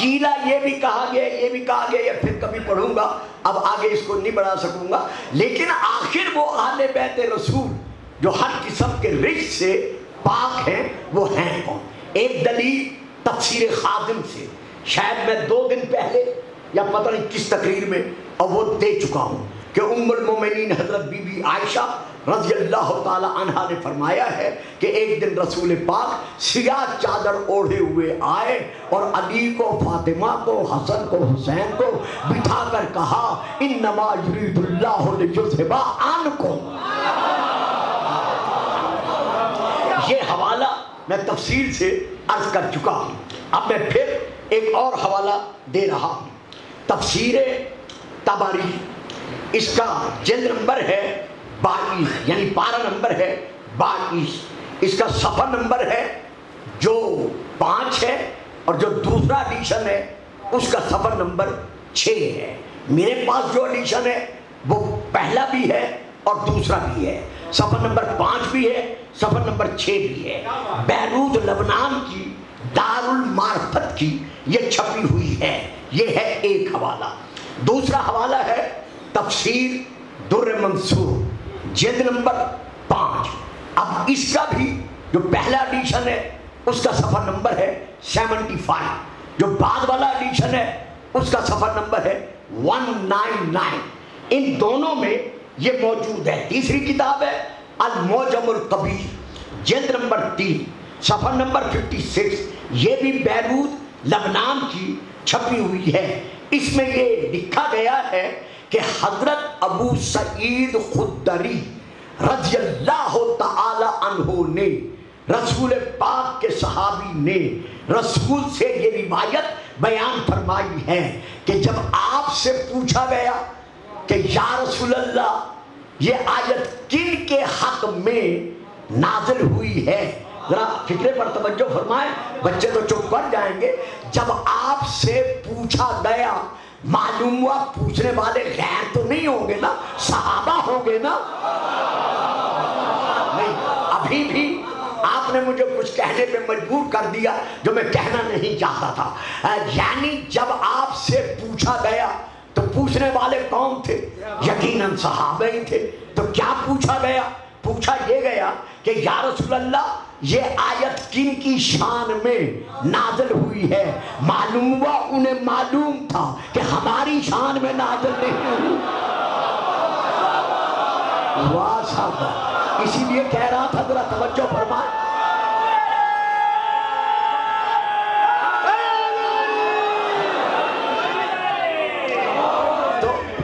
قیلا یہ بھی کہا گیا، یہ بھی کہا گیا، یہ پھر کبھی پڑھوں گا، اب آگے اس کو نہیں بڑھا سکوں گا. لیکن آخر وہ اہل بیت رسول جو ہر قسم کے رجس سے پاک ہیں وہ ہیں کون؟ ایک دلیل تفسیر خادم سے، شاید میں 2 دن پہلے یا پتہ نہیں کس تقریر میں اور وہ دے چکا ہوں کہ ام المومنین حضرت بی بی عائشہ رضی اللہ تعالی عنہا نے فرمایا ہے کہ ایک دن رسول پاک سیاہ چادر اوڑھے ہوئے آئے اور علی کو، فاطمہ کو، حسن کو، حسین کو بٹھا کر کہا انما یرید اللہ لیذھب عنکم. یہ حوالہ میں تفصیل سے عرض کر چکا ہوں. اب میں پھر ایک اور حوالہ دے رہا ہوں. تفسیر طبری، اس کا جلد نمبر ہے 22، یعنی پارہ نمبر ہے 22. اس کا صفحہ نمبر ہے جو 5 ہے، اور جو دوسرا ایڈیشن ہے اس کا صفحہ نمبر 6 ہے. میرے پاس جو ایڈیشن ہے وہ پہلا بھی ہے اور دوسرا بھی ہے. صفحہ نمبر 5 بھی ہے، صفحہ نمبر 6 بھی ہے. بیروت لبنان کی دار المعرفت کی یہ چھپی ہوئی ہے. یہ ہے ایک حوالہ. دوسرا حوالہ ہے تفسیر در منصور جلد نمبر 5. اب اس کا بھی جو پہلا ایڈیشن ہے اس کا صفحہ نمبر ہے 75، جو بعد والا ایڈیشن ہے اس کا صفحہ نمبر ہے 199. ان دونوں میں یہ موجود ہے. تیسری کتاب ہے المعجم الکبیر جلد نمبر 3 صفحہ نمبر 56. یہ بھی بیروت لبنان کی چھپی ہوئی ہے. اس میں یہ لکھا گیا ہے کہ حضرت ابو سعید خدری رضی اللہ تعالی عنہ نے، رسول پاک کے صحابی نے رسول سے یہ روایت بیان فرمائی ہے کہ جب آپ سے پوچھا گیا کہ یا رسول اللہ یہ آیت کن کے حق میں نازل ہوئی ہے، ذرا فکرے پر توجہ فرمائیں، بچے تو چپ کر جائیں گے. جب آپ سے پوچھا گیا، معلوم ہوا پوچھنے والے غیر تو نہیں ہوں گے نا، صحابہ ہوں گے نا. نہیں، ابھی بھی آپ نے مجھے کچھ کہنے پہ مجبور کر دیا جو میں کہنا نہیں چاہتا تھا. یعنی جب آپ سے پوچھا گیا تو پوچھنے والے کون تھے؟ یقیناً صحابہ ہی تھے. تو کیا پوچھا گیا؟ پوچھا یہ گیا کہ یا رسول اللہ یہ آیت کن کی شان میں نازل ہوئی ہے. معلوم ہوا انہیں معلوم تھا کہ ہماری شان میں نازل نہیں ہوئی. واہ صاحب، اسی لیے کہہ رہا تھا ذرا توجہ فرمائیں.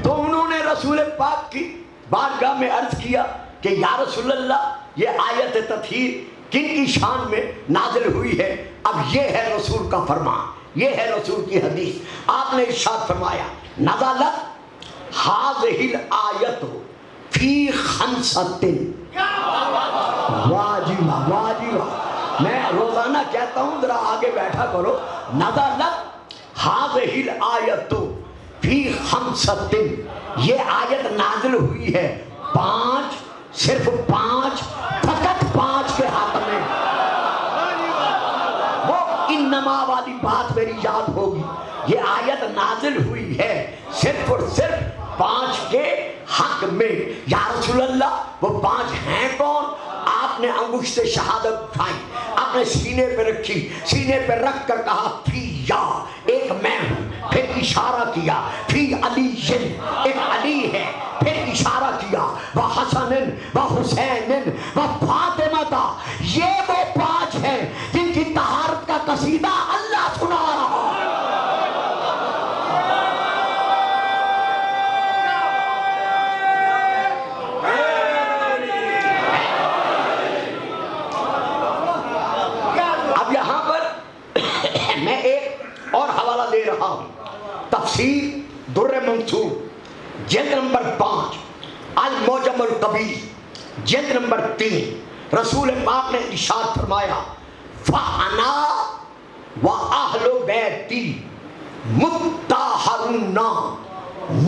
تو انہوں نے رسول پاک کی بارگاہ میں عرض کیا کہ یا رسول اللہ یہ آیت تطہیر کن کی شان میں نازل ہوئی ہے؟ اب یہ ہے رسول کا فرمان، یہ ہے رسول کی حدیث. آپ نے ارشاد فرمایا نزلت ہذہ الآیت فی خمسۃ. واہ جی واہ، واہ جی واہ. میں روزانہ کہتا ہوں ذرا آگے بیٹھا کرو. نزلت ہذہ الآیت فی خمسۃ، یہ آیت نازل ہوئی ہے 5، صرف 5، فقط 5 کے حق میں. وہ انما والی بات میری یاد ہوگی. یہ آیت نازل ہوئی ہے صرف اور صرف 5 کے حق میں. یا رسول اللہ وہ 5 ہیں کون؟ آپ نے انگشت شہادت اٹھائی، آپ نے سینے پہ رکھی، سینے پہ رکھ کر کہا فی یا، ایک میں ہوں. پھر اشارہ کیا فی علی، ایک علی ہے. پھر اشارہ کیا وحسن وحسین وفاطمہ. یہ وہ 5 ہیں جن کی طہارت کا قصیدہ اللہ سنا رہا. اب یہاں پر میں ایک اور حوالہ دے رہا ہوں. تفسیر در منصور جلد نمبر 5 المعجم الکبیر جلد نمبر 3. رسول پاک نے ارشاد فرمایا فَأَنَا وَأَهْلُ بَيْتِي مُطَّهَّرُونَ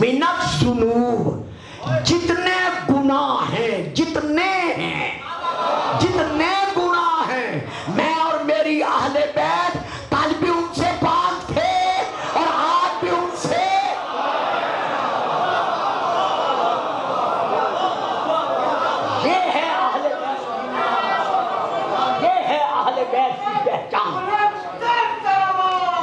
مِنَ الذُّنُوبِ. جتنے گناہ ہیں، جتنے گناہ ہیں، میں اور میری اہل بیت کل بھی ان سے پاک تھے،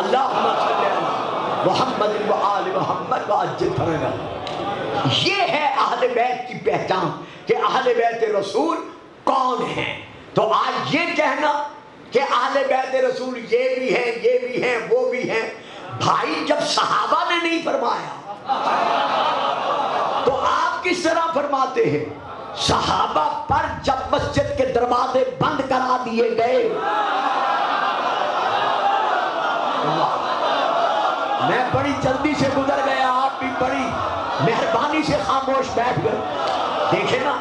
اللہم صلی علی محمد و آل محمد وعجل فرجہ۔ یہ ہے اہل بیت کی پہچان کہ اہل بیت رسول کون ہیں۔ تو آج یہ کہنا کہ اہل بیت رسول یہ بھی ہیں، یہ بھی ہیں، وہ بھی ہیں، بھائی جب صحابہ نے نہیں فرمایا تو آپ کس طرح فرماتے ہیں؟ صحابہ پر جب مسجد کے دروازے بند کرا دیے گئے، میں بڑی جلدی سے گزر گیا، آپ بھی بڑی مہربانی سے خاموش بیٹھ گئے۔ دیکھیں نا،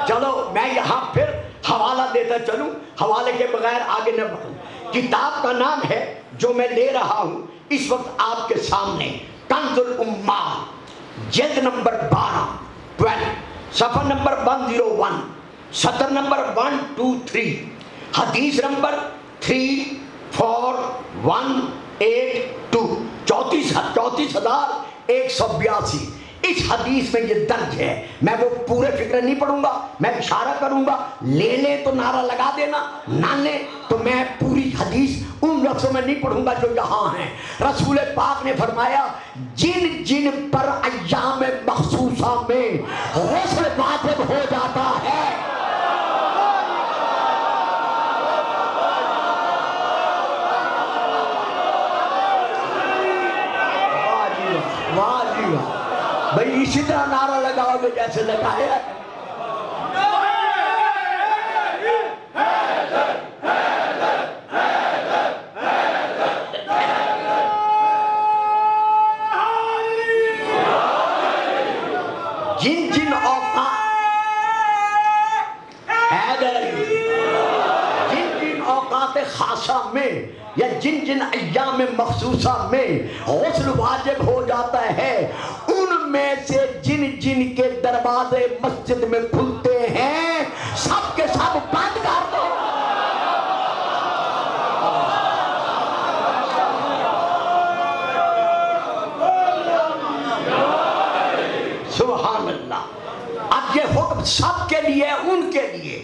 چلو میں یہاں پھر حوالہ دیتا چلوں، حوالے کے بغیر آگے نہ بڑھوں۔ کتاب کا نام ہے جو میں لے رہا ہوں اس وقت آپ کے سامنے، کنز الامال، جلد نمبر 12 صفحہ نمبر 101، سطر نمبر 123، حدیث نمبر 34182، 34,182۔ اس حدیث میں یہ درج ہے، میں وہ پورے فکر نہیں پڑھوں گا، میں اشارہ کروں گا، لے لے تو نعرہ لگا دینا، نہ لے تو میں پوری حدیث ان لفظوں میں نہیں پڑھوں گا جو یہاں ہیں۔ رسول پاک نے فرمایا جن جن پر ایام مخصوصہ میں غسل واجب ہو جاتا ہے، بھئی اسی طرح نعرہ لگاؤ گے جیسے لگایا۔ جن جن اوقات خاصہ میں یا جن جن ایام مخصوصہ میں غسل واجب ہو جاتا ہے، ان میں سے جن جن کے دروازے مسجد میں کھلتے ہیں سب کے سب بند کر دو۔ سبحان اللہ۔ اب یہ حکم سب کے لیے، ان کے لیے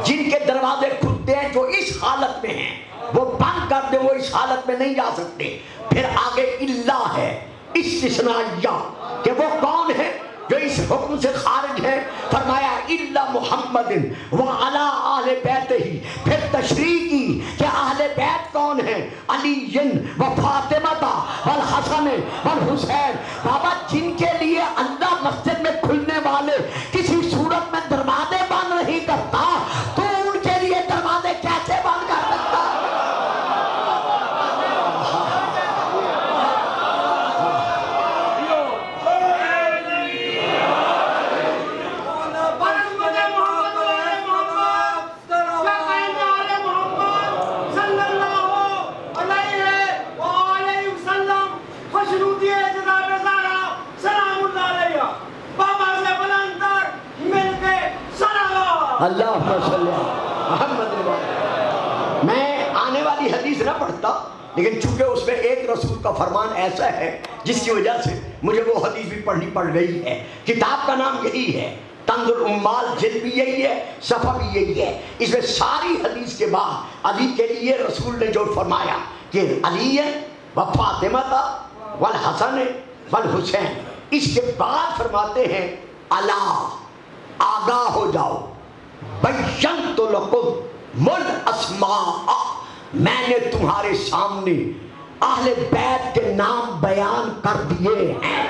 جن کے دروازے کھلتے ہیں جو اس حالت میں ہیں وہ بند کر دیں، وہ اس حالت میں نہیں جا سکتے۔ پھر آگے اللہ ہے، استثنائیہ، کہ وہ کون ہے جو اس حکم سے خارج ہے؟ فرمایا الا محمد وعلی آل بیتہ، پھر تشریح کی کہ اہل بیت کون ہیں؟ علی و فاطمہ والحسن والحسین۔ بابا جن کے لیے اللہ مسجد میں کھلنے والے کسی صورت میں دروازے بند نہیں کرتا تو ان کے لیے دروازے کیسے بند کر سکتا؟ اللہم صلی محمد۔ میں آنے والی حدیث نہ پڑھتا، لیکن چونکہ اس میں ایک رسول کا فرمان ایسا ہے جس کی وجہ سے مجھے وہ حدیث بھی پڑھنی پڑ گئی ہے۔ کتاب کا نام یہی ہے، کنز الامال، جلد بھی یہی ہے، صفحہ بھی یہی ہے۔ اس میں ساری حدیث کے بعد علی کے لیے رسول نے جو فرمایا کہ علی و فاطمہ والحسن والحسین، اس کے بعد فرماتے ہیں الا، آگاہ ہو جاؤ، بینت لکم الاسماء، میں نے تمہارے سامنے اہل بیت کے نام بیان کر دیے ہیں۔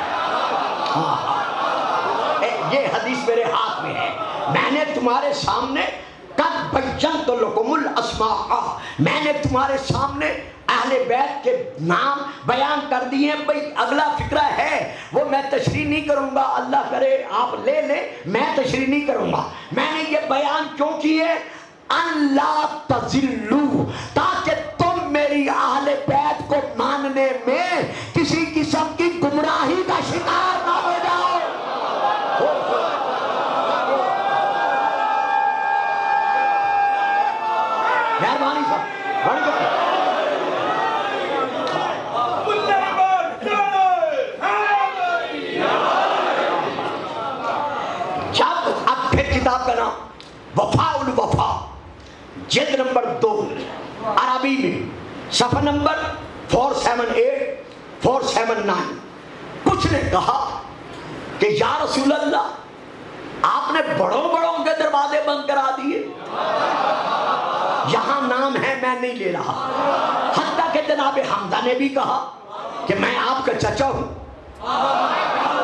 یہ حدیث میرے ہاتھ میں ہے، میں نے تمہارے سامنے قد بینت لکم الاسماء، میں نے تمہارے سامنے اہل بیت کے نام بیان کر دیے۔ بھئی اگلا فکرہ ہے وہ میں تشریح نہیں کروں گا، اللہ کرے آپ لے لیں، میں تشریح نہیں کروں گا۔ میں نے یہ بیان کیوں کیے؟ اللہ تذلوا، تاکہ تم میری اہل بیت کو ماننے میں کسی قسم کی گمراہی کا شکار نہ ہو جاؤ۔ مہربانی صاحب بڑھ گئے۔ کتاب کا نام وفاء الوفا، جلد نمبر 2، عربی میں، صفحہ نمبر 478 479 کچھ نے کہا کہ یا رسول اللہ آپ نے بڑوں بڑوں کے دروازے بند کرا دیے، یہاں نام ہے میں نہیں لے رہا، حتیٰ کہ جناب حمزہ نے بھی کہا کہ میں آپ کا چچا ہوں،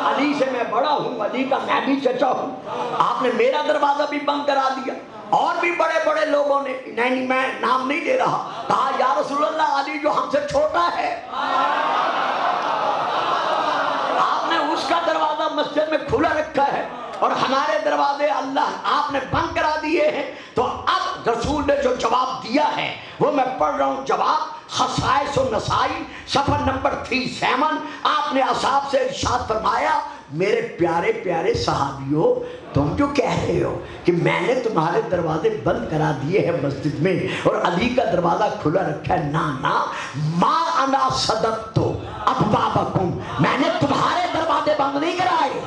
علی سے میں بڑا ہوں، علی کا میں بھی چچا ہوں، آپ نے میرا دروازہ بھی بند کرا دیا۔ اور بھی بڑے بڑے لوگوں نے، نہیں میں نام نہیں لے رہا، کہا یا رسول اللہ علی جو ہم سے چھوٹا ہے، آپ نے اس کا دروازہ مسجد میں کھلا رکھا ہے اور ہمارے دروازے اللہ آپ نے بند کرا دیے ہیں۔ تو اب رسول نے جو جواب دیا ہے وہ میں پڑھ رہا ہوں، جواب خصائص النسائی صفحہ نمبر 37۔ آپ نے اصحاب سے ارشاد فرمایا، میرے پیارے پیارے صحابیوں، تم جو کہہ رہے ہو کہ میں نے تمہارے دروازے بند کرا دیے ہیں مسجد میں اور علی کا دروازہ کھلا رکھا ہے، نا ما انا صدقت ابوابکم، میں نے تمہارے دروازے بند نہیں کرائے۔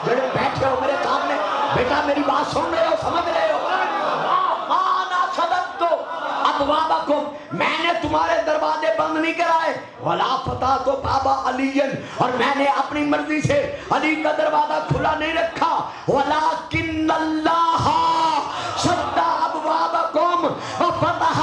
جڑے بیٹھے ہو میرے سامنے، بیٹا میری بات سن رہے ہو، سمجھ رہے ہو؟ ما انا صدقت ابوابکم، میں نے تمہارے دروازے بند نہیں کرائے، ولا فتحت باب علی، اور میں نے اپنی مرضی سے علی کا دروازہ کھلا نہیں رکھا، ولکن اللہ سد ابوابکم وفتح